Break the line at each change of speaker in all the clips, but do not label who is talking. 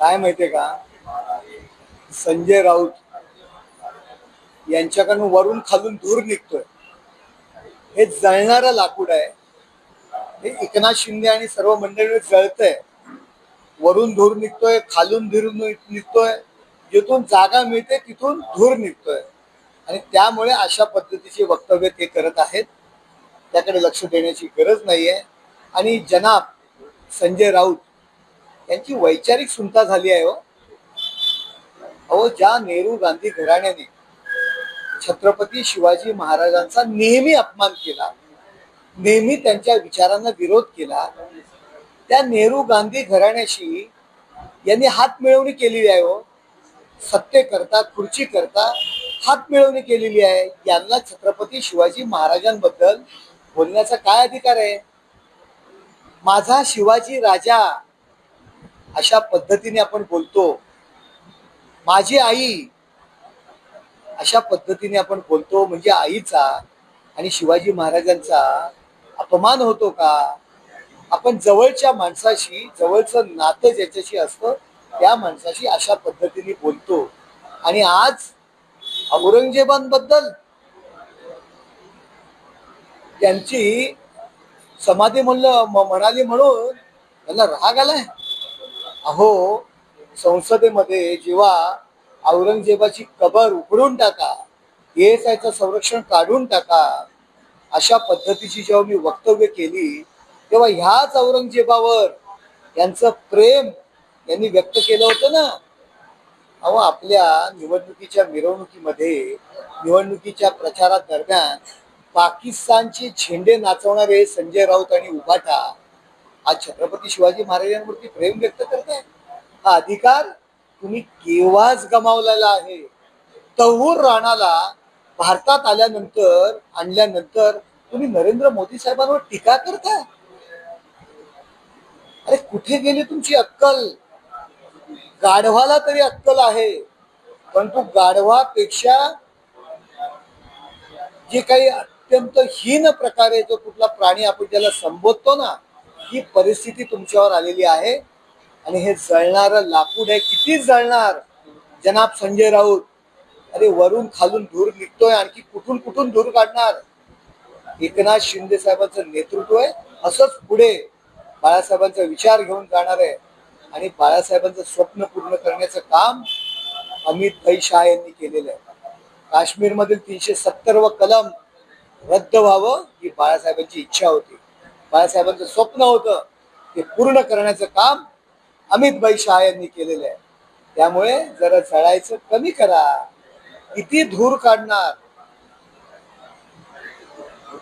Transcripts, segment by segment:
काय माहितीये का, संजय राऊत यांच्याकडून वरून खालून धूर निघतोय. हे जळणारं लाकूड आहे. हे एकनाथ शिंदे आणि सर्व मंडळी जळतंय. वरून धूर निघतोय, खालून धूर निघतोय, जिथून जागा मिळते तिथून धूर निघतोय. आणि त्यामुळे अशा पद्धतीची वक्तव्य ते करत आहेत. त्याकडे लक्ष देण्याची गरज नाहीये. आणि जनाब संजय राऊत यांची वैचारिक सुनता झाली आहे. अहो, ज्या नेहरू गांधी घराण्याने छत्रपती शिवाजी महाराजांचा नेहमी अपमान केला, नेहमी त्यांच्या विचारांना विरोध केला, त्या नेहरू गांधी घराण्याशी यांनी हात मिळवणी केलेली आहे. सत्ते करता, खुर्ची करता हात मिळवणी केलेली आहे. यांना छत्रपती शिवाजी महाराजांबद्दल बोलण्याचा काय अधिकार आहे? माझा शिवाजी राजा अशा पद्धतीने आपण बोलतो. माझी आई अशा पद्धतीने आपण बोलतो म्हणजे आईचा आणि शिवाजी महाराजांचा अपमान होतो का? आपण जवळच्या माणसाशी, जवळचं नातं ज्याच्याशी असतं त्या माणसाशी अशा पद्धतीने बोलतो. आणि आज औरंगजेबांबद्दल त्यांची समाधी म्हणाली म्हणून त्यांना राग आलाय. अहो, संसदेमध्ये जेव्हा औरंगजेबाची कबर उघडून टाका, ASIचं संरक्षण काढून टाका, अशा पद्धतीची जेव्हा मी वक्तव्य केली तेव्हा ह्याच औरंगजेबावर यांचं प्रेम यांनी व्यक्त केलं होतं ना. अहो, आपल्या निवडणुकीच्या मिरवणुकीमध्ये, निवडणुकीच्या प्रचारादरम्यान पाकिस्तानचे झेंडे नाचवणारे संजय राऊत आणि उभाटा आज छत्रपती शिवाजी महाराजांवरती प्रेम व्यक्त करताय. हा अधिकार तुम्ही केव्हाच गमावलेला आहे. तहूर राणाला भारतात आणल्यानंतर तुम्ही नरेंद्र मोदी साहेबांवर टीका करताय. अरे, कुठे गेली तुमची अक्कल? गाढवाला तरी अक्कल आहे, परंतु गाढवापेक्षा जे काही अत्यंत हीन प्रकारे जो कुठला प्राणी आपण त्याला संबोधतो ना, ही परिस्थिती तुमच्यावर आलेली आहे. आणि हे जळणारं लाकूड आहे. किती जळणार जनाब संजय राऊत? अरे, वरून खालून धूर निघतोय, आणखी कुठून कुठून धूर काढणार? एकनाथ शिंदे साहेबांचं नेतृत्व आहे, असंच पुढे बाळासाहेबांचा विचार घेऊन जाणार आहे. आणि बाळासाहेबांचं स्वप्न पूर्ण करण्याचं काम अमित भाई शाह यांनी केलेलं आहे. काश्मीरमधील 370 कलम रद्द व्हावं ही बाळासाहेबांची इच्छा होती. बाळासाहेबांचं स्वप्न होतं, ते पूर्ण करण्याचं काम अमित भाई शाह यांनी केलेलं आहे. त्यामुळे जरा जळायचं कमी करा. किती धूर काढणार?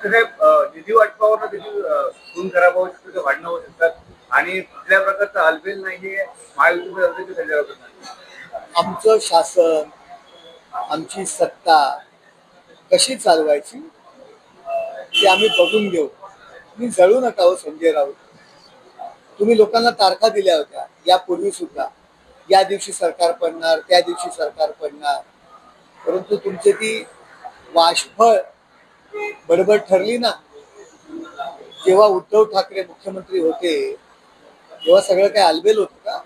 निधी वाटपावर खून खराब होऊ शकतो, भांडणं होऊ शकतात आणि कुठल्या प्रकारचा हालबेल नाहीये महायुतीमध्ये.
आमचं शासन, आमची सत्ता कशी चालवायची ते आम्ही बघून घेऊ. तुम्ही जळू नका हो संजय राऊत. तुम्ही लोकांना तारखा दिल्या होत्या यापूर्वी सुद्धा, या दिवशी सरकार पडणार, त्या दिवशी सरकार पडणार, परंतु तुमची ती वाष्फळ बडबड ठरली ना. जेव्हा उद्धव ठाकरे मुख्यमंत्री होते तेव्हा सगळं काय आलबेल होतं का?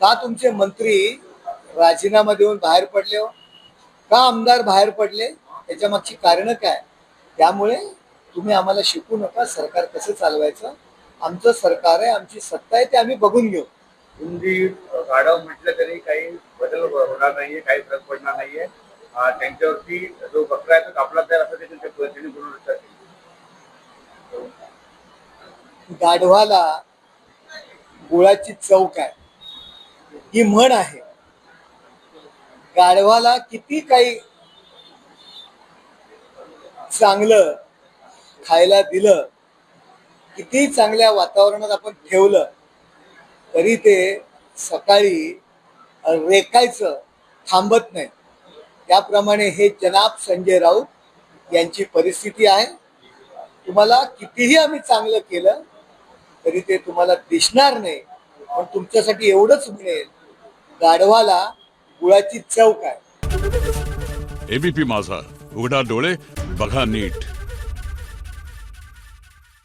का तुमचे मंत्री राजीनामा देऊन बाहेर पडले हो? का आमदार बाहेर पडले? त्याच्या मागची कारण काय? त्यामुळे तुम्ही आम्हाला शिकू नका सरकार कसं चालवायचं. आमचं सरकार आहे, आमची सत्ता आहे, ते आम्ही बघून घेऊ.
तुम्ही गाढव म्हटलं तरी काही बदल होणार नाहीये, काही फरक पडणार नाहीये. त्यांच्यावरती जो बकरा आहे तो कापला तयार असं देखील त्या पद्धतीने बोलून
गाढवाला गुळाची चव काय ही म्हण आहे. गाढवाला किती काही चांगलं खायला दिलं, किती चांगल्या वातावरणात आपण ठेवलं, तरी ते सकाळी रेकायचं थांबत नाही. त्याप्रमाणे हे जनाब संजय राऊत यांची परिस्थिती आहे. तुम्हाला कितीही आम्ही चांगलं केलं तरी ते तुम्हाला दिसणार नाही. पण तुमच्यासाठी एवढंच मिळेल, गाढवाला गुळाची चव काय.
ABP माझा, उघडा डोळे बघा नीट.